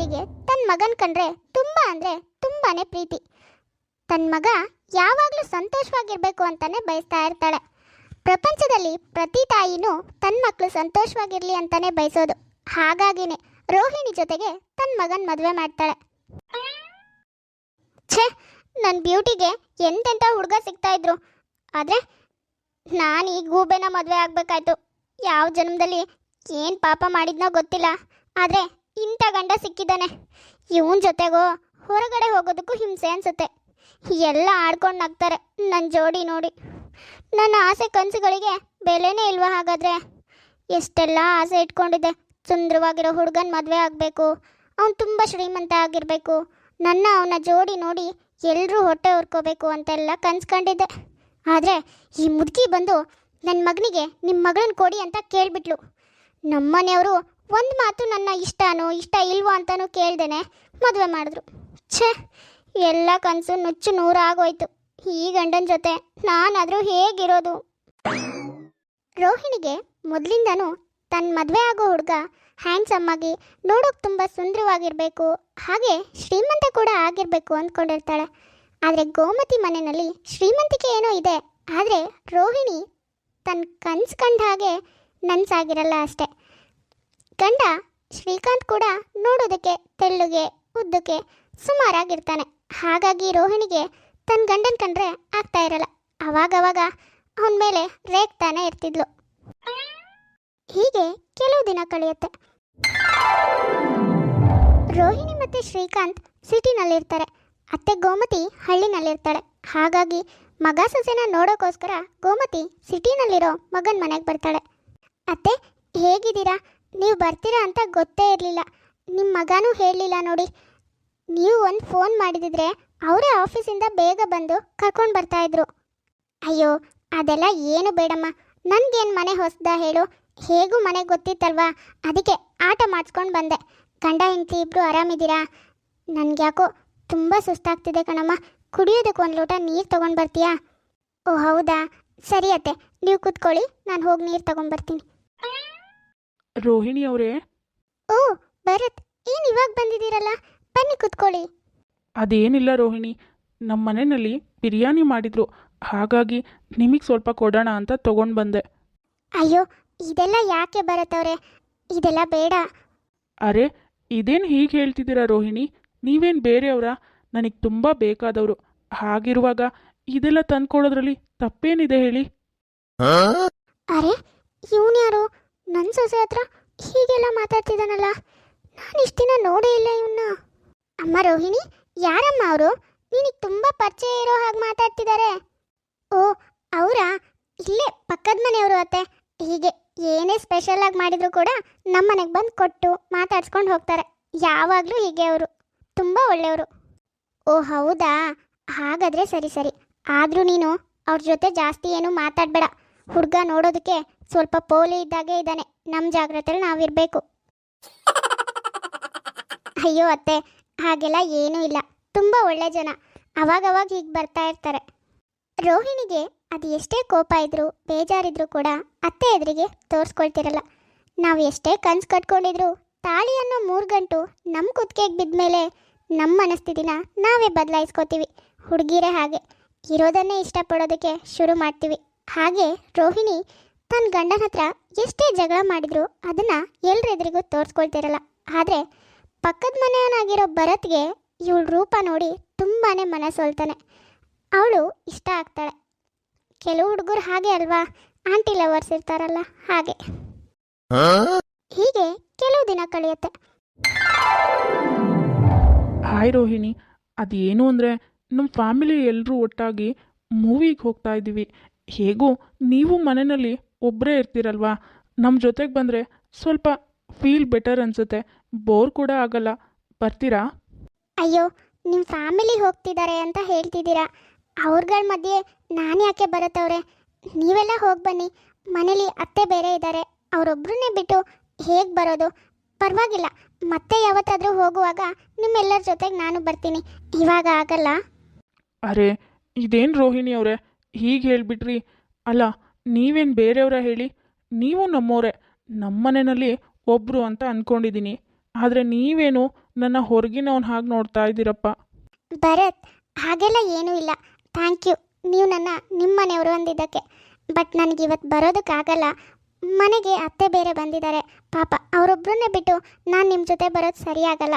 ಶ್ರೀಮಂತಿಗೆ ತನ್ನ ಮಗನ ಕಂಡ್ರೆ ತುಂಬ ಅಂದರೆ ತುಂಬಾನೇ ಪ್ರೀತಿ. ತನ್ನ ಮಗ ಯಾವಾಗಲೂ ಸಂತೋಷವಾಗಿರಬೇಕು ಅಂತಾನೆ ಬಯಸ್ತಾ ಇರ್ತಾಳೆ. ಪ್ರಪಂಚದಲ್ಲಿ ಪ್ರತಿ ತಾಯಿನೂ ತನ್ನ ಮಕ್ಕಳು ಸಂತೋಷವಾಗಿರಲಿ ಅಂತಾನೆ ಬಯಸೋದು. ಹಾಗಾಗಿನೇ ರೋಹಿಣಿ ಜೊತೆಗೆ ತನ್ನ ಮಗನ ಮದುವೆ ಮಾಡ್ತಾಳೆ. ಛೇ, ನನ್ನ ಬ್ಯೂಟಿಗೆ ಎಂತೆಂಥ ಹುಡುಗ ಸಿಗ್ತಾ ಇದ್ರು, ಆದರೆ ನಾನು ಈ ಗೂಬೆನ ಮದುವೆ ಆಗಬೇಕಾಯ್ತು. ಯಾವ ಜನ್ಮದಲ್ಲಿ ಏನು ಪಾಪ ಮಾಡಿದ್ನೋ ಗೊತ್ತಿಲ್ಲ, ಆದರೆ ಇಂಥ ಗಂಡ ಸಿಕ್ಕಿದ್ದಾನೆ. ಇವನ ಜೊತೆಗೋ ಹೊರಗಡೆ ಹೋಗೋದಕ್ಕೂ ಹಿಂಸೆ ಅನಿಸುತ್ತೆ. ಎಲ್ಲ ಆಡ್ಕೊಂಡು ನಗ್ತಾರೆ ನನ್ನ ಜೋಡಿ ನೋಡಿ. ನನ್ನ ಆಸೆ ಕನಸುಗಳಿಗೆ ಬೆಲೆನೇ ಇಲ್ವಾ ಹಾಗಾದರೆ? ಎಷ್ಟೆಲ್ಲ ಆಸೆ ಇಟ್ಕೊಂಡಿದ್ದೆ. ಸುಂದರವಾಗಿರೋ ಹುಡುಗನ ಮದುವೆ ಆಗಬೇಕು, ಅವನು ತುಂಬ ಶ್ರೀಮಂತ ಆಗಿರಬೇಕು, ಅವನ ಜೋಡಿ ನೋಡಿ ಎಲ್ಲರೂ ಹೊಟ್ಟೆ ಹೊರ್ಕೋಬೇಕು ಅಂತೆಲ್ಲ ಕನ್ಸ್ಕೊಂಡಿದ್ದೆ. ಆದರೆ ಈ ಮುದುಕಿ ಬಂದು ನನ್ನ ಮಗನಿಗೆ ನಿಮ್ಮ ಮಗಳನ್ನ ಕೊಡಿ ಅಂತ ಕೇಳಿಬಿಟ್ಲು. ನಮ್ಮನೆಯವರು ಒಂದು ಮಾತು ನನ್ನ ಇಷ್ಟ ಇಲ್ವೋ ಅಂತಲೂ ಕೇಳ್ದೇನೆ ಮದುವೆ ಮಾಡಿದ್ರು. ಛೇ, ಎಲ್ಲ ಕನಸು ನುಚ್ಚು ನೂರಾಗೋಯ್ತು. ಈ ಗಂಡನ ಜೊತೆ ನಾನಾದರೂ ಹೇಗಿರೋದು? ರೋಹಿಣಿಗೆ ಮೊದಲಿಂದನೂ ತನ್ನ ಮದುವೆ ಆಗೋ ಹುಡುಗ ಹ್ಯಾಂಡ್ಸಮ್ ಆಗಿ ನೋಡೋಕೆ ತುಂಬ ಸುಂದರವಾಗಿರಬೇಕು, ಹಾಗೆ ಶ್ರೀಮಂತ ಕೂಡ ಆಗಿರಬೇಕು ಅಂದ್ಕೊಂಡಿರ್ತಾಳೆ. ಆದರೆ ಗೋಮತಿ ಮನೆಯಲ್ಲಿ ಶ್ರೀಮಂತಿಕೆ ಏನೋ ಇದೆ, ಆದರೆ ರೋಹಿಣಿ ತನ್ನ ಕನ್ಸು ಕಂಡ ಹಾಗೆ ನನ್ಸಾಗಿರಲ್ಲ ಅಷ್ಟೆ. ಗಂಡ ಶ್ರೀಕಾಂತ್ ಕೂಡ ನೋಡೋದಕ್ಕೆ ತೆಳ್ಳುಗೆ ಉದ್ದಕ್ಕೆ ಸುಮಾರಾಗಿರ್ತಾನೆ. ಹಾಗಾಗಿ ರೋಹಿಣಿಗೆ ತನ್ನ ಗಂಡನ ಕಂಡ್ರೆ ಆಗ್ತಾ ಇರಲ್ಲ. ಅವಾಗವಾಗ ಅವನ ಮೇಲೆ ರೇಗ್ತಾನೆ ಇರ್ತಿದ್ಲು. ಹೀಗೆ ಕೆಲವು ದಿನ ಕಳೆಯುತ್ತೆ. ರೋಹಿಣಿ ಮತ್ತು ಶ್ರೀಕಾಂತ್ ಸಿಟಿನಲ್ಲಿರ್ತಾರೆ, ಅತ್ತೆ ಗೋಮತಿ ಹಳ್ಳಿನಲ್ಲಿರ್ತಾಳೆ. ಹಾಗಾಗಿ ಮಗ ಸೊಸೆನ ನೋಡೋಕ್ಕೋಸ್ಕರ ಗೋಮತಿ ಸಿಟಿನಲ್ಲಿರೋ ಮಗನ ಮನೆಗೆ ಬರ್ತಾಳೆ. ಅತ್ತೆ, ಹೇಗಿದ್ದೀರಾ? ನೀವು ಬರ್ತೀರಾ ಅಂತ ಗೊತ್ತೇ ಇರಲಿಲ್ಲ. ನಿಮ್ಮ ಮಗನೂ ಹೇಳಲಿಲ್ಲ ನೋಡಿ. ನೀವು ಒಂದು ಫೋನ್ ಮಾಡಿದಿದ್ರೆ ಅವರೇ ಆಫೀಸಿಂದ ಬೇಗ ಬಂದು ಕರ್ಕೊಂಡು ಬರ್ತಾಯಿದ್ರು. ಅಯ್ಯೋ, ಅದೆಲ್ಲ ಏನು ಬೇಡಮ್ಮ. ನನಗೇನು ಮನೆ ಹೊಸದ ಹೇಳು? ಹೇಗೂ ಮನೆಗೆ ಗೊತ್ತಿತ್ತಲ್ವಾ, ಅದಕ್ಕೆ ಆಟ ಮಾಡಿಸ್ಕೊಂಡು ಬಂದೆ. ಗಂಡ ಹೆಂಡತಿ ಇಬ್ಬರು ಆರಾಮಿದ್ದೀರಾ? ನನಗ್ಯಾಕೋ ತುಂಬ ಸುಸ್ತಾಗ್ತಿದೆ ಕಣಮ್ಮ. ಕುಡಿಯೋದಕ್ಕೆ ಒಂದು ಲೋಟ ನೀರು ತೊಗೊಂಡು ಬರ್ತೀಯಾ? ಓ ಹೌದಾ, ಸರಿ ಅತ್ತೆ, ನೀವು ಕೂತ್ಕೊಳ್ಳಿ, ನಾನು ಹೋಗಿ ನೀರು ತೊಗೊಂಡ್ಬರ್ತೀನಿ. ರೋಹಿಣಿ ಅವರೇ. ಓ ಭರತ್, ಏನು ಇವಾಗ ಬಂದಿದ್ದೀರಲ್ಲ, ಬನ್ನಿ ಕೂತ್ಕೊಳ್ಳಿ. ಅದೇನಿಲ್ಲ ರೋಹಿಣಿ, ನಮ್ಮ ಮನೆಯಲ್ಲಿ ಬಿರಿಯಾನಿ ಮಾಡಿದ್ರು, ಹಾಗಾಗಿ ನಿಮಗೆ ಸ್ವಲ್ಪ ಕೊಡೋಣ ಅಂತ ತೊಗೊಂಡು ಬಂದೆ. ಅಯ್ಯೋ, ಇದೆಲ್ಲ ಯಾಕೆ ಭರತ್ ಇದೆಲ್ಲ ಬೇಡ. ಅರೆ, ಇದೇನು ಹೀಗೆ ಹೇಳ್ತಿದ್ದೀರಾ ರೋಹಿಣಿ? ನೀವೇನು ಬೇರೆಯವರ? ನನಗೆ ತುಂಬ ಬೇಕಾದವರು. ಹಾಗಿರುವಾಗ ಇದೆಲ್ಲ ತಂದ್ಕೊಡೋದ್ರಲ್ಲಿ ತಪ್ಪೇನಿದೆ ಹೇಳಿ? ಅರೆ, ಇವನು ಯಾರು ನನ್ನ ಸೊಸೆ ಹತ್ರ ಹೀಗೆಲ್ಲ ಮಾತಾಡ್ತಿದ್ದಾನಲ್ಲ? ನಾನು ಇಷ್ಟು ದಿನ ನೋಡೇ ಇಲ್ಲ ಇವನ್ನ. ಅಮ್ಮ ರೋಹಿಣಿ, ಯಾರಮ್ಮ ಅವರು? ನಿನಗೆ ತುಂಬ ಪರಿಚಯ ಇರೋ ಹಾಗೆ ಮಾತಾಡ್ತಿದ್ದಾರೆ. ಓ ಅವರಾ? ಇಲ್ಲೇ ಪಕ್ಕದ ಮನೆಯವರು ಅತ್ತೆ. ಹೀಗೆ ಏನೇ ಸ್ಪೆಷಲ್ ಆಗಿ ಮಾಡಿದ್ರು ಕೂಡ ನಮ್ಮ ಮನೆಗೆ ಬಂದು ಕೊಟ್ಟು ಮಾತಾಡ್ಸ್ಕೊಂಡು ಹೋಗ್ತಾರೆ. ಯಾವಾಗಲೂ ಹೀಗೆ ಅವರು, ತುಂಬ ಒಳ್ಳೆಯವರು. ಓ ಹೌದಾ, ಹಾಗಾದರೆ ಸರಿ ಸರಿ. ಆದರೂ ನೀನು ಅವ್ರ ಜೊತೆ ಜಾಸ್ತಿ ಏನು ಮಾತಾಡಬೇಡ. ಹುಡುಗ ನೋಡೋದಕ್ಕೆ ಸ್ವಲ್ಪ ಪೋಲಿ ಇದ್ದಾಗೆ ಇದ್ದಾನೆ. ನಮ್ಮ ಜಾಗ್ರತೆಯಲ್ಲಿ ನಾವಿರಬೇಕು. ಅಯ್ಯೋ ಅತ್ತೆ, ಹಾಗೆಲ್ಲ ಏನೂ ಇಲ್ಲ. ತುಂಬ ಒಳ್ಳೆ ಜನ, ಅವಾಗವಾಗ ಹೀಗೆ ಬರ್ತಾ ಇರ್ತಾರೆ. ರೋಹಿಣಿಗೆ ಅದು ಎಷ್ಟೇ ಕೋಪ ಇದ್ರೂ ಬೇಜಾರಿದ್ರೂ ಕೂಡ ಅತ್ತೆ ಎದುರಿಗೆ ತೋರಿಸ್ಕೊಳ್ತಿರಲ್ಲ. ನಾವು ಎಷ್ಟೇ ಕನ್ಸು ಕಟ್ಕೊಂಡಿದ್ರು ತಾಳಿ ಅನ್ನೋ 3 ಗಂಟು ನಮ್ಮ ಕುತ್ತಿಗೆಗೆ ಬಿದ್ದ ಮೇಲೆ ನಮ್ಮ ಮನಸ್ಥಿತಿನ ನಾವೇ ಬದಲಾಯಿಸ್ಕೋತೀವಿ. ಹುಡುಗಿರೇ ಹಾಗೆ, ಇರೋದನ್ನೇ ಇಷ್ಟಪಡೋದಕ್ಕೆ ಶುರು ಮಾಡ್ತೀವಿ. ಹಾಗೆ ರೋಹಿಣಿ ತನ್ನ ಗಂಡನ ಹತ್ರ ಎಷ್ಟೇ ಜಗಳ ಮಾಡಿದ್ರು ಅದನ್ನು ಎಲ್ರೆದುರಿಗೂ ತೋರಿಸ್ಕೊಳ್ತಿರಲ್ಲ. ಆದರೆ ಪಕ್ಕದ ಮನೆಯವನಾಗಿರೋ ಭರತ್ಗೆ ಇವಳ ರೂಪ ನೋಡಿ ತುಂಬಾ ಮನಸೊಲ್ತಾನೆ. ಅವಳು ಇಷ್ಟ ಆಗ್ತಾಳೆ. ಕೆಲವು ಹುಡುಗರು ಹಾಗೆ ಅಲ್ವಾ, ಆಂಟಿ ಲವರ್ಸ್ ಇರ್ತಾರಲ್ಲ ಹಾಗೆ. ಹೀಗೆ ಕೆಲವು ದಿನ ಕಳೆಯುತ್ತೆ. ಹಾಯ್ ರೋಹಿಣಿ, ಅದೇನು ಅಂದರೆ ನಮ್ಮ ಫ್ಯಾಮಿಲಿ ಎಲ್ಲರೂ ಒಟ್ಟಾಗಿ ಮೂವಿಗೆ ಹೋಗ್ತಾ ಇದ್ದೀವಿ. ಹೇಗೂ ನೀವು ಮನೆಯಲ್ಲಿ ಒಬ್ಬರೇ ಇರ್ತೀರಲ್ವಾ, ನಮ್ಮ ಜೊತೆಗೆ ಬಂದರೆ ಸ್ವಲ್ಪ ಫೀಲ್ ಬೆಟರ್ ಅನಿಸುತ್ತೆ, ಬೋರ್ ಕೂಡ ಆಗಲ್ಲ. ಬರ್ತೀರಾ? ಅಯ್ಯೋ, ನಿಮ್ಮ ಫ್ಯಾಮಿಲಿ ಹೋಗ್ತಿದ್ದಾರೆ ಅಂತ ಹೇಳ್ತಿದ್ದೀರಾ, ಅವ್ರಗಳ ಮಧ್ಯೆ ನಾನು ಯಾಕೆ ಬರುತ್ತವ್ರೆ? ನೀವೆಲ್ಲ ಹೋಗಿ ಬನ್ನಿ. ಮನೇಲಿ ಅತ್ತೆ ಬೇರೆ ಇದ್ದಾರೆ, ಅವರೊಬ್ಬರನ್ನೇ ಬಿಟ್ಟು ಹೇಗೆ ಬರೋದು? ಪರವಾಗಿಲ್ಲ, ಮತ್ತೆ ಯಾವತ್ತಾದರೂ ಹೋಗುವಾಗ ನಿಮ್ಮೆಲ್ಲರ ಜೊತೆಗೆ ನಾನು ಬರ್ತೀನಿ. ಇವಾಗ ಆಗಲ್ಲ. ಅರೆ, ಇದೇನು ರೋಹಿಣಿ ಅವರೇ ಹೀಗೆ ಹೇಳಿಬಿಟ್ರಿ? ಅಲ್ಲ, ನೀವೇನು ಬೇರೆಯವರ ಹೇಳಿ? ನೀವು ನಮ್ಮವರೇ, ನಮ್ಮ ಮನೆಯಲ್ಲಿ ಒಬ್ಬರು ಅಂತ ಅಂದ್ಕೊಂಡಿದ್ದೀನಿ. ಆದರೆ ನೀವೇನು ನನ್ನ ಹೊರಗಿನವನ ಹಾಗೆ ನೋಡ್ತಾ ಇದ್ದೀರಪ್ಪ. ಭರತ್, ಹಾಗೆಲ್ಲ ಏನೂ ಇಲ್ಲ. ಥ್ಯಾಂಕ್ ಯು, ನೀವು ನಿಮ್ಮ ಮನೆಯವರು ಅಂದಿದ್ದಕ್ಕೆ. ಬಟ್ ನನಗಿವತ್ತು ಬರೋದಕ್ಕಾಗಲ್ಲ. ಮನೆಗೆ ಅತ್ತೆ ಬೇರೆ ಬಂದಿದ್ದಾರೆ. ಪಾಪ ಅವರೊಬ್ಬರನ್ನೇ ಬಿಟ್ಟು ನಾನು ನಿಮ್ಮ ಜೊತೆ ಬರೋದು ಸರಿಯಾಗಲ್ಲ.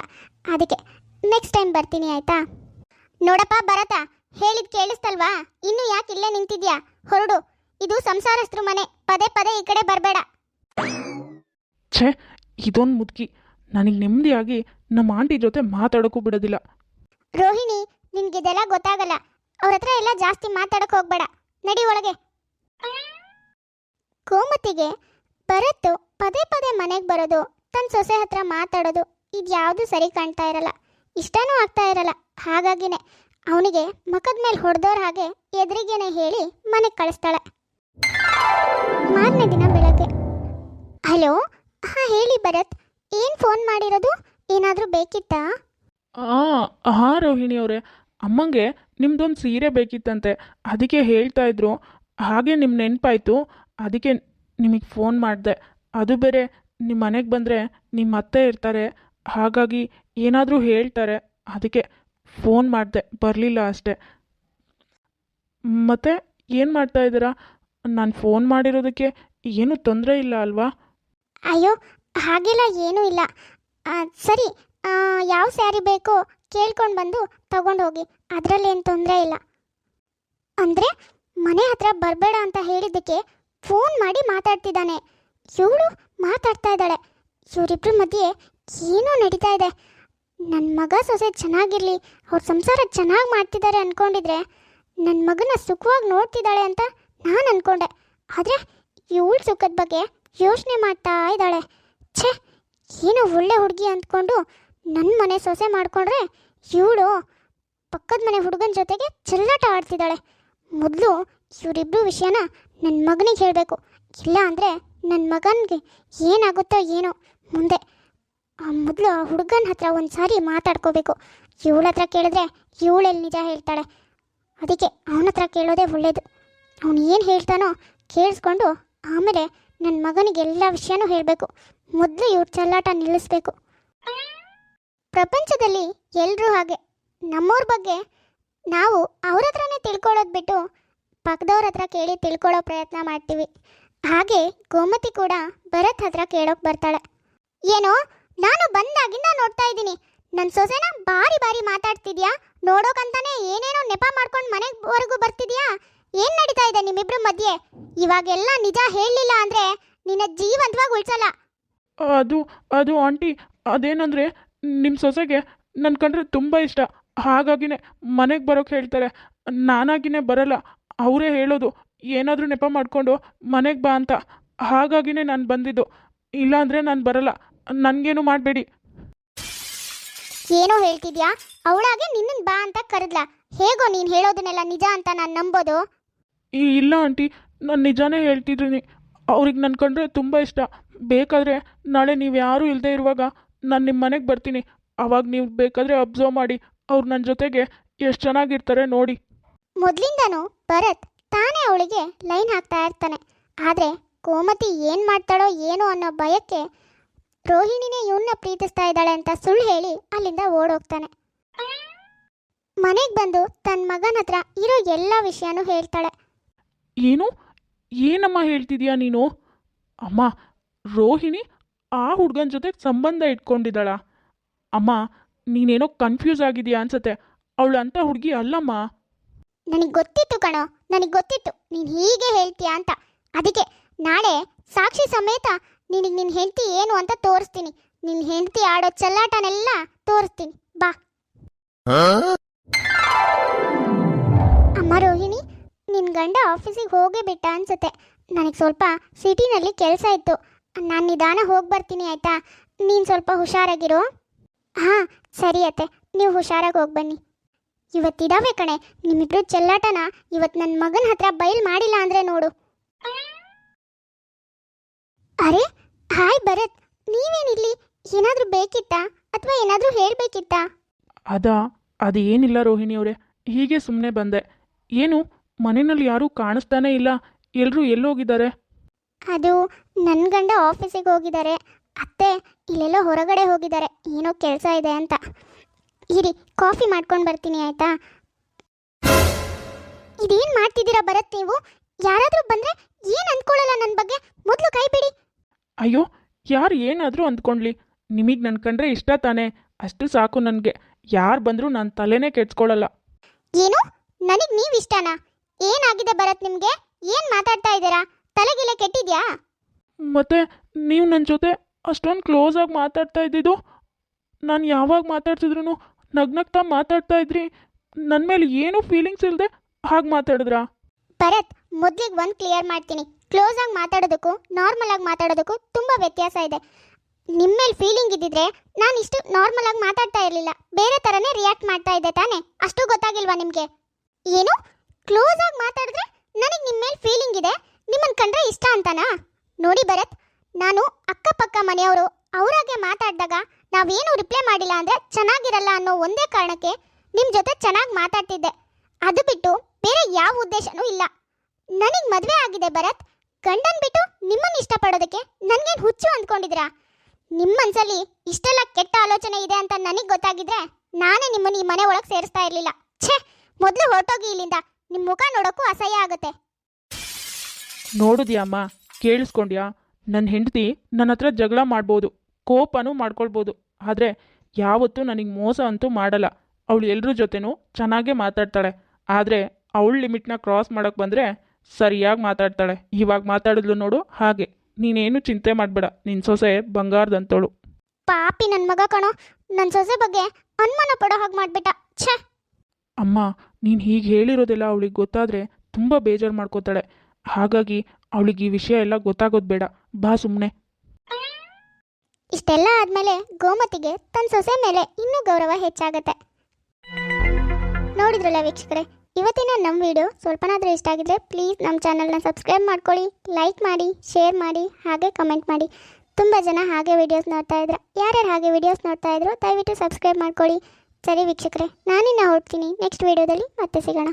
ಅದಕ್ಕೆ ನೆಕ್ಸ್ಟ್ ಟೈಮ್ ಬರ್ತೀನಿ, ಆಯಿತಾ? ನೋಡಪ್ಪ ಭರತ, ಹೇಳಿದ್ ಕೇಳಿಸ್ತಲ್ವಾ? ಇನ್ನು ಯಾಕೆ ಇಲ್ಲೇ ನಿಂತಿದ್ಯಾ? ಹೊರಡು, ಇದು ಸಂಸಾರಸ್ಥರು ಮನೆ. ಪದೇ ಪದೇ ಈ ಕಡೆ ಬರಬೇಡ. ಛೇ, ಇದೊಂದು ಮುದುಕಿ ನನಗೆ ನೆಮ್ಮದಿಯಾಗಿ ನಮ್ಮ ಆಂಟಿ ಜೊತೆ ಮಾತಾಡೋಕ್ಕೂ ಬಿಡೋದಿಲ್ಲ. ರೋಹಿಣಿ, ನಿನ್ಗಿದೆಲ್ಲ ಗೊತ್ತಾಗಲ್ಲ. ಅವ್ರ ಹತ್ರ ಎಲ್ಲ ಜಾಸ್ತಿ ಮಾತಾಡಕ್ಕೆ ಹೋಗ್ಬೇಡ. ನಡಿ ಒಳಗೆ. ಕೋಮತಿಗೆ ಭರತ್ ಪದೇ ಪದೇ ಮನೆಗೆ ಬರೋದು, ತನ್ನ ಸೊಸೆ ಹತ್ರ ಮಾತಾಡೋದು ಇದ್ಯಾವುದು ಸರಿ ಕಾಣ್ತಾ ಇರಲ್ಲ, ಇಷ್ಟನೂ ಆಗ್ತಾ ಇರಲ್ಲ. ಹಾಗಾಗಿನೇ ಅವನಿಗೆ ಮುಖದ ಮೇಲೆ ಹೊಡೆದೋರ್ ಹಾಗೆ ಎದುರಿಗೇನೆ ಹೇಳಿ ಮನೆಗೆ ಕಳಿಸ್ತಾಳೆ. ಮಾರನೇ ದಿನ ಬೆಳಗ್ಗೆ. ಹಲೋ, ಹಾಂ ಹೇಳಿ ಭರತ್, ಏನು ಫೋನ್ ಮಾಡಿರೋದು? ಏನಾದರೂ ಬೇಕಿತ್ತಾ? ಹಾಂ ರೋಹಿಣಿ ಅವರೇ, ಅಮ್ಮಂಗೆ ನಿಮ್ದೊಂದು ಸೀರೆ ಬೇಕಿತ್ತಂತೆ, ಅದಕ್ಕೆ ಹೇಳ್ತಾ ಇದ್ರು. ಹಾಗೆ ನಿಮ್ಮ ನೆನಪಾಯಿತು, ಅದಕ್ಕೆ ನಿಮಗೆ ಫೋನ್ ಮಾಡಿದೆ. ಅದು ಬೇರೆ ನಿಮ್ಮ ಮನೆಗೆ ಬಂದರೆ ನಿಮ್ಮ ಅತ್ತೆ ಇರ್ತಾರೆ, ಹಾಗಾಗಿ ಏನಾದರೂ ಹೇಳ್ತಾರೆ. ಅದಕ್ಕೆ ಫೋನ್ ಮಾಡಿದೆ, ಬರಲಿಲ್ಲ ಅಷ್ಟೇ. ಮತ್ತೆ ಏನು ಮಾಡ್ತಾ ಇದ್ದೀರಾ? ನಾನು ಫೋನ್ ಮಾಡಿರೋದಕ್ಕೆ ಏನೂ ತೊಂದರೆ ಇಲ್ಲ ಅಲ್ವಾ? ಅಯ್ಯೋ, ಹಾಗೆಲ್ಲ ಏನೂ ಇಲ್ಲ. ಸರಿ, ಯಾವ ಸ್ಯಾರಿ ಬೇಕೋ ಕೇಳ್ಕೊಂಡು ಬಂದು ತಗೊಂಡು ಹೋಗಿ, ಅದರಲ್ಲೇನು ತೊಂದರೆ ಇಲ್ಲ. ಅಂದರೆ ಮನೆ ಹತ್ರ ಬರಬೇಡ ಅಂತ ಹೇಳಿದ್ದಕ್ಕೆ ಫೋನ್ ಮಾಡಿ ಮಾತಾಡ್ತಿದ್ದಾನೆ. ಇವಳು ಮಾತಾಡ್ತಾ ಇದ್ದಾಳೆ. ಇವರಿಬ್ಬರ ಮಧ್ಯೆ ಏನೋ ನಡೀತಾ ಇದೆ. ನನ್ನ ಮಗ ಸೊಸೆ ಚೆನ್ನಾಗಿರಲಿ, ಅವ್ರ ಸಂಸಾರ ಚೆನ್ನಾಗಿ ಮಾಡ್ತಿದ್ದಾರೆ ಅಂದ್ಕೊಂಡಿದ್ರೆ ನನ್ನ ಮಗನ ಸುಖವಾಗಿ ನೋಡ್ತಿದ್ದಾಳೆ ಅಂತ ನಾನು ಅಂದ್ಕೊಂಡೆ. ಆದರೆ ಇವಳ ಸುಖದ ಬಗ್ಗೆ ಯೋಚನೆ ಮಾಡ್ತಾ ಇದ್ದಾಳೆ. ಛೇ, ಏನೋ ಒಳ್ಳೆ ಹುಡುಗಿ ಅಂದ್ಕೊಂಡು ನನ್ನ ಮನೆ ಸೊಸೆ ಮಾಡಿಕೊಂಡ್ರೆ ಇವಳು ಪಕ್ಕದ ಮನೆ ಹುಡುಗನ ಜೊತೆಗೆ ಚೆಲ್ಲಾಟ ಆಡ್ತಿದ್ದಾಳೆ. ಮೊದಲು ಇವರಿಬ್ಬರು ವಿಷಯನ ನನ್ನ ಮಗನಿಗೆ ಹೇಳಬೇಕು. ಇಲ್ಲ ಅಂದರೆ ನನ್ನ ಮಗನಿಗೆ ಏನಾಗುತ್ತೋ ಏನೋ ಮುಂದೆ. ಮೊದಲು ಆ ಹುಡುಗನ ಹತ್ರ ಒಂದು ಸಾರಿ ಮಾತಾಡ್ಕೋಬೇಕು. ಇವಳ ಹತ್ರ ಕೇಳಿದ್ರೆ ಇವಳೆಲ್ಲಿ ನಿಜ ಹೇಳ್ತಾಳೆ. ಅದಕ್ಕೆ ಅವನ ಹತ್ರ ಕೇಳೋದೇ ಒಳ್ಳೆಯದು. ಅವನು ಏನು ಹೇಳ್ತಾನೋ ಕೇಳಿಸ್ಕೊಂಡು ಆಮೇಲೆ ನನ್ನ ಮಗನಿಗೆ ಎಲ್ಲ ವಿಷಯನೂ ಹೇಳಬೇಕು. ಮೊದಲು ಇವ್ರ ಚೆಲ್ಲಾಟ ನಿಲ್ಲಿಸ್ಬೇಕು. ಪ್ರಪಂಚದಲ್ಲಿ ಎಲ್ಲರೂ ಹಾಗೆ ನಮ್ಮವ್ರ ಬಗ್ಗೆ ನಾವು ಅವ್ರ ಹತ್ರನೇ ತಿಳ್ಕೊಳ್ಳೋದು ಬಿಟ್ಟು ಪಕ್ಕದವ್ರ ಹತ್ರ ಕೇಳಿ ತಿಳ್ಕೊಳ್ಳೋ ಪ್ರಯತ್ನ ಮಾಡ್ತೀವಿ. ಹಾಗೆ ಗೋಮತಿ ಕೂಡ ಭರತ್ ಹತ್ರ ಕೇಳೋಕೆ ಬರ್ತಾಳೆ. ಏನೋ, ನಾನು ಬಂದಾಗಿಂದ ನೋಡ್ತಾ ಇದ್ದೀನಿ, ನನ್ನ ಸೊಸೆನ ಬಾರಿ ಬಾರಿ ಮಾತಾಡ್ತಿದ್ಯಾ, ನೋಡೋಕಂತಾನೆ ಏನೇನೋ ನೆಪ ಮಾಡ್ಕೊಂಡು ಮನೆವರೆಗೂ ಬರ್ತಿದ್ಯಾ. ಏನು ನಡೀತಾ ಇದೆ ನಿಮ್ಮಿಬ್ರ ಮಧ್ಯೆ? ಇವಾಗೆಲ್ಲ ನಿಜ ಹೇಳಲಿಲ್ಲ ಅಂದರೆ ನಿನ್ನ ಜೀವಂತವಾಗಿ ಉಳಿಸಲ್ಲ. ಅದು ಆಂಟಿ, ಅದೇನಂದರೆ ನಿಮ್ಮ ಸೊಸೆಗೆ ನನ್ನ ಕಂಡ್ರೆ ತುಂಬ ಇಷ್ಟ. ಹಾಗಾಗಿನೇ ಮನೆಗೆ ಬರೋಕ್ಕೆ ಹೇಳ್ತಾರೆ. ನಾನಾಗಿನೇ ಬರಲ್ಲ, ಅವರೇ ಹೇಳೋದು ಏನಾದರೂ ನೆಪ ಮಾಡಿಕೊಂಡು ಮನೆಗೆ ಬಾ ಅಂತ. ಹಾಗಾಗಿನೇ ನಾನು ಬಂದಿದ್ದು, ಇಲ್ಲಾಂದರೆ ನಾನು ಬರಲ್ಲ. ನನಗೇನು ಮಾಡಬೇಡಿ. ಏನೋ ಹೇಳ್ತಿದ್ಯಾ? ಅವಳಾಗೆ ನಿನ್ನನ್ನು ಬಾ ಅಂತ ಕರೆದ್ಲ. ಹೇಗೋ ನೀನು ಹೇಳೋದನ್ನೆಲ್ಲ ನಿಜ ಅಂತ ನಾನು ನಂಬೋದು? ಇಲ್ಲ ಆಂಟಿ, ನಾನು ನಿಜಾನೇ ಹೇಳ್ತಿದ್ದೀನಿ. ಅವ್ರಿಗೆ ನನ್ನ ಕಂಡ್ರೆ ತುಂಬ ಇಷ್ಟ. ಬೇಕಾದರೆ ನಾಳೆ ನೀವು ಯಾರೂ ಇಲ್ಲದೆ ಇರುವಾಗ ನಾನು ನಿಮ್ಮ ಮನೆಗೆ ಬರ್ತೀನಿ. ಆವಾಗ ನೀವು ಬೇಕಾದರೆ ಅಬ್ಸರ್ವ್ ಮಾಡಿ, ಅವ್ರು ನನ್ನ ಜೊತೆಗೆ ಎಷ್ಟು ಚೆನ್ನಾಗಿರ್ತಾರೆ ನೋಡಿ. ಮೊದಲಿಂದನೂ ಭರತ್ ತಾನೇ ಅವಳಿಗೆ ಲೈನ್ ಹಾಕ್ತಾ ಇರ್ತಾನೆ. ಆದರೆ ಕೋಮತಿ ಏನು ಮಾಡ್ತಾಳೋ ಏನೋ ಅನ್ನೋ ಭಯಕ್ಕೆ ರೋಹಿಣಿನೇ ಇವನ್ನ ಪ್ರೀತಿಸ್ತಾ ಇದ್ದಾಳೆ ಅಂತ ಸುಳ್ಳು ಹೇಳಿ ಅಲ್ಲಿಂದ ಓಡೋಗ್ತಾನೆ. ಮನೆಗೆ ಬಂದು ತನ್ನ ಮಗನ ಹತ್ರ ಇರೋ ಎಲ್ಲ ವಿಷಯನೂ ಹೇಳ್ತಾಳೆ. ಏನಮ್ಮ ಹೇಳ್ತಿದ್ಯಾ ನೀನು? ಅಮ್ಮ, ರೋಹಿಣಿ ಆ ಹುಡುಗನ ಜೊತೆ ಸಂಬಂಧ ಇಟ್ಕೊಂಡಿದ್ದಾಳ? ಅಮ್ಮ, ನೀನೇನೋ ಕನ್ಫ್ಯೂಸ್ ಆಗಿದೆಯಾ ಅನ್ಸತ್ತೆ. ಅವಳು ಅಂಥ ಹುಡುಗಿ ಅಲ್ಲಮ್ಮ. ನನಗೆ ಗೊತ್ತಿತ್ತು ಕಣೋ, ನನಗೆ ಗೊತ್ತಿತ್ತು ನೀನು ಹೀಗೆ ಹೇಳ್ತೀಯ ಅಂತ. ಅದಕ್ಕೆ ನಾಳೆ ಸಾಕ್ಷಿ ಸಮೇತ ನಿನಗೆ ನಿನ್ನ ಹೆಂಡತಿ ಏನು ಅಂತ ತೋರಿಸ್ತೀನಿ. ನಿನ್ನ ಹೆಂಡತಿ ಆಡೋ ಚೆಲ್ಲಾಟನೆಲ್ಲ ತೋರಿಸ್ತೀನಿ, ಬಾ. ಅಮ್ಮ ರೋಹಿಣಿ, ನಿನ್ನ ಗಂಡ ಆಫೀಸಿಗೆ ಹೋಗೇ ಬಿಟ್ಟ ಅನ್ಸುತ್ತೆ. ನನಗೆ ಸ್ವಲ್ಪ ಸಿಟಿನಲ್ಲಿ ಕೆಲಸ ಇತ್ತು, ನಾನು ನಿಧಾನ ಹೋಗಿ ಬರ್ತೀನಿ ಆಯಿತಾ? ನೀನು ಸ್ವಲ್ಪ ಹುಷಾರಾಗಿರು. ಹಾಂ ಸರಿ ಅತ್ತೆ, ನೀವು ಹುಷಾರಾಗಿ ಹೋಗಿ ಬನ್ನಿ. ಇವತ್ತಿದಾವೆ ಕಣೆ ನಿಮ್ಮಿಬ್ರು ಚೆಲ್ಲಾಟನ. ಇವತ್ತು ನನ್ನ ಮಗನ ಹತ್ರ ಬಯಲು ಮಾಡಿಲ್ಲ ಅಂದರೆ ನೋಡು. ಅರೆ ಹಾಯ್ ಭರತ್, ನೀವೇನಿಲ್ಲಿ? ಏನಾದರೂ ಬೇಕಿತ್ತಾ ಅಥವಾ ಏನಾದರೂ ಹೇಳಬೇಕಿತ್ತಾ? ಅದೇನಿಲ್ಲ ರೋಹಿಣಿ ಅವರೇ, ಹೀಗೆ ಸುಮ್ಮನೆ ಬಂದೆ. ಏನು ಮನೆಯಲ್ಲಿ ಯಾರೂ ಕಾಣಿಸ್ತಾನೇ ಇಲ್ಲ, ಎಲ್ಲರೂ ಎಲ್ಲೋಗಿದ್ದಾರೆ? ಅದು ನನ್ನ ಗಂಡ ಆಫೀಸಿಗೆ ಹೋಗಿದ್ದಾರೆ. ಅತ್ತೆ ಇಲ್ಲೆಲ್ಲೋ ಹೊರಗಡೆ ಹೋಗಿದ್ದಾರೆ, ಏನೋ ಕೆಲಸ ಇದೆ ಅಂತ. ಇರಿ, ಕಾಫಿ ಮಾಡ್ಕೊಂಡು ಬರ್ತೀನಿ ಆಯಿತಾ? ಇದೇನು ಮಾಡ್ತಿದ್ದೀರಾ ಭರತ್ ನೀವು? ಯಾರಾದರೂ ಬಂದರೆ ಏನು ಅಂದ್ಕೊಳ್ಳಲ್ಲ ನನ್ನ ಬಗ್ಗೆ, ಮೊದಲು ಕೈ ಬಿಡಿ. ಅಯ್ಯೋ, ಯಾರು ಏನಾದರೂ ಅಂದ್ಕೊಂಡ್ಲಿ, ನಿಮಗೆ ನನ್ನ ಕಂಡ್ರೆ ಇಷ್ಟ ತಾನೇ, ಅಷ್ಟು ಸಾಕು ನನಗೆ. ಯಾರು ಬಂದರೂ ನಾನು ತಲೆನೇ ಕೆಡ್ಸ್ಕೊಳ್ಳಲ್ಲ. ಏನು? ನನಗೆ ನೀವು ಇಷ್ಟನಾ? ಏನಾಗಿದೆ ಭರತ್ ನಿಮಗೆ? ಏನು ಮಾತಾಡ್ತಾ ಇದ್ದೀರಾ? ತಲೆಗಿಲೆ ಕೆಟ್ಟಿದ್ಯಾ? ಮತ್ತು ನೀವು ನನ್ನ ಜೊತೆ ಅಷ್ಟೊಂದು ಕ್ಲೋಸಾಗಿ ಮಾತಾಡ್ತಾ ಇದ್ದಿದ್ದು, ನಾನು ಯಾವಾಗ ಮಾತಾಡ್ತಿದ್ರು ನಗ್ನಗ್ತಾ ಮಾತಾಡ್ತಾ ಇದ್ರಿ, ನನ್ನ ಮೇಲೆ ಏನೂ ಫೀಲಿಂಗ್ಸ್ ಇಲ್ಲದೆ ಹಾಗೆ ಮಾತಾಡಿದ್ರಾ? ಭರತ್, ಮೊದಲಿಗೆ ಒಂದು ಕ್ಲಿಯರ್ ಮಾಡ್ತೀನಿ. ಕ್ಲೋಸ್ ಆಗಿ ಮಾತಾಡೋದಕ್ಕೂ ನಾರ್ಮಲ್ ಆಗಿ ಮಾತಾಡೋದಕ್ಕೂ ತುಂಬ ವ್ಯತ್ಯಾಸ ಇದೆ. ನಿಮ್ಮ ಮೇಲೆ ಫೀಲಿಂಗ್ ಇದ್ದಿದ್ರೆ ನಾನು ಇಷ್ಟು ನಾರ್ಮಲ್ ಆಗಿ ಮಾತಾಡ್ತಾ ಇರಲಿಲ್ಲ, ಬೇರೆ ಥರನೇ ರಿಯಾಕ್ಟ್ ಮಾಡ್ತಾ ಇದ್ದೆ ತಾನೇ? ಅಷ್ಟು ಗೊತ್ತಾಗಿಲ್ವಾ ನಿಮಗೆ? ಏನು? ಕ್ಲೋಸ್ ಆಗಿ ಮಾತಾಡಿದ್ರೆ ನನಗೆ ನಿಮ್ಮ ಮೇಲೆ ಫೀಲಿಂಗ್ ಇದೆ, ನಿಮ್ಮನ್ನು ಕಂಡ್ರೆ ಇಷ್ಟ ಅಂತನಾ? ನೋಡಿ ಭರತ್, ನಾನು ಅಕ್ಕಪಕ್ಕ ಮನೆಯವರು ಅವರಾಗೆ ಮಾತಾಡಿದಾಗ ನಾವೇನು ರಿಪ್ಲೈ ಮಾಡಿಲ್ಲ ಅಂದರೆ ಚೆನ್ನಾಗಿರಲ್ಲ ಅನ್ನೋ ಒಂದೇ ಕಾರಣಕ್ಕೆ ನಿಮ್ಮ ಜೊತೆ ಚೆನ್ನಾಗಿ ಮಾತಾಡ್ತಿದ್ದೆ. ಅದು ಬಿಟ್ಟು ಬೇರೆ ಯಾವ ಉದ್ದೇಶನೂ ಇಲ್ಲ. ನನಗೆ ಮದುವೆ ಆಗಿದೆ ಭರತ್, ಗಂಡನ್ ಬಿಟ್ಟು ನಿಮ್ಮನ್ನು ಇಷ್ಟಪಡೋದಕ್ಕೆ ನನಗೇನು ಹುಚ್ಚು ಅಂದ್ಕೊಂಡಿದ್ದೀರಾ? ನಿಮ್ಮ ಮನಸ್ಸಲ್ಲಿ ಇಷ್ಟೆಲ್ಲ ಕೆಟ್ಟ ಆಲೋಚನೆ ಇದೆ ಅಂತ ನನಗೆ ಗೊತ್ತಾಗಿದ್ರೆ ನಾನೇ ನಿಮ್ಮನ್ನು ಈ ಮನೆ ಒಳಗೆ ಸೇರಿಸ್ತಾ ಇರಲಿಲ್ಲ. ಛೇ, ಮೊದಲು ಹೊರಟೋಗಿ ಇಲ್ಲಿಂದ, ನಿಮ್ಮ ಮುಖ ನೋಡೋಕ್ಕೂ ಅಸಹ್ಯ ಆಗುತ್ತೆ. ನೋಡಿದ್ಯಾ ಅಮ್ಮ, ಕೇಳಿಸ್ಕೊಂಡ್ಯಾ? ನನ್ನ ಹೆಂಡತಿ ನನ್ನ ಹತ್ರ ಜಗಳ ಮಾಡ್ಬೋದು, ಕೋಪನೂ ಮಾಡ್ಕೊಳ್ಬೋದು, ಆದರೆ ಯಾವತ್ತೂ ನನಗೆ ಮೋಸ ಅಂತೂ ಮಾಡಲ್ಲ. ಅವಳು ಎಲ್ಲರ ಜೊತೆನೂ ಚೆನ್ನಾಗೇ ಮಾತಾಡ್ತಾಳೆ, ಆದರೆ ಅವಳ ಲಿಮಿಟ್ನ ಕ್ರಾಸ್ ಮಾಡೋಕ್ಕೆ ಬಂದರೆ ಸರಿಯಾಗಿ ಮಾತಾಡ್ತಾಳೆ. ಇವಾಗ ಮಾತಾಡಿದ್ಲು ನೋಡು ಹಾಗೆ. ನೀನೇನು ಚಿಂತೆ ಮಾಡಬೇಡ, ನಿನ್ನ ಸೊಸೆ ಬಂಗಾರದಂತೋಳು. ಪಾಪಿ ನನ್ನ ಮಗ ಕಣೋ, ನನ್ನ ಸೊಸೆ ಬಗ್ಗೆ ಅನುಮಾನ ಪಡೋ ಹಾಗೆ ಮಾಡಿಬಿಟ್ಟ. ಛೇ ಅಮ್ಮ, ನೀನು ಹೀಗೆ ಹೇಳಿರೋದೆಲ್ಲ ಅವಳಿಗೆ ಗೊತ್ತಾದರೆ ತುಂಬ ಬೇಜಾರು ಮಾಡ್ಕೋತಾಳೆ. ಹಾಗಾಗಿ ಅವಳಿಗೆ ಈ ವಿಷಯ ಎಲ್ಲ ಗೊತ್ತಾಗೋದು ಬೇಡ, ಬಾ ಸುಮ್ಮನೆ. ಇಷ್ಟೆಲ್ಲ ಆದಮೇಲೆ ಗೋಮತಿಗೆ ತನ್ನ ಸೊಸೆ ಮೇಲೆ ಇನ್ನೂ ಗೌರವ ಹೆಚ್ಚಾಗತ್ತೆ. ನೋಡಿದ್ರಲ್ಲ ವೀಕ್ಷಕರೇ, ಇವತ್ತಿನ ನಮ್ಮ ವಿಡಿಯೋ ಸ್ವಲ್ಪನಾದರೂ ಇಷ್ಟ ಆಗಿದ್ರೆ ಪ್ಲೀಸ್ ನಮ್ಮ ಚಾನಲ್ನ ಸಬ್ಸ್ಕ್ರೈಬ್ ಮಾಡ್ಕೊಳ್ಳಿ, ಲೈಕ್ ಮಾಡಿ, ಶೇರ್ ಮಾಡಿ, ಹಾಗೆ ಕಮೆಂಟ್ ಮಾಡಿ. ತುಂಬ ಜನ ಹಾಗೆ ವಿಡಿಯೋಸ್ ನೋಡ್ತಾ ಇದ್ರೆ, ಯಾರ್ಯಾರು ಹಾಗೆ ವಿಡಿಯೋಸ್ ನೋಡ್ತಾ ಇದ್ರು ದಯವಿಟ್ಟು ಸಬ್ಸ್ಕ್ರೈಬ್ ಮಾಡ್ಕೊಳ್ಳಿ. ಸರಿ ವೀಕ್ಷಕರೇ, ನಾನಿನ್ನ ಹೊರಡ್ತೀನಿ. ನೆಕ್ಸ್ಟ್ ವಿಡಿಯೋದಲ್ಲಿ ಮತ್ತೆ ಸಿಗೋಣ.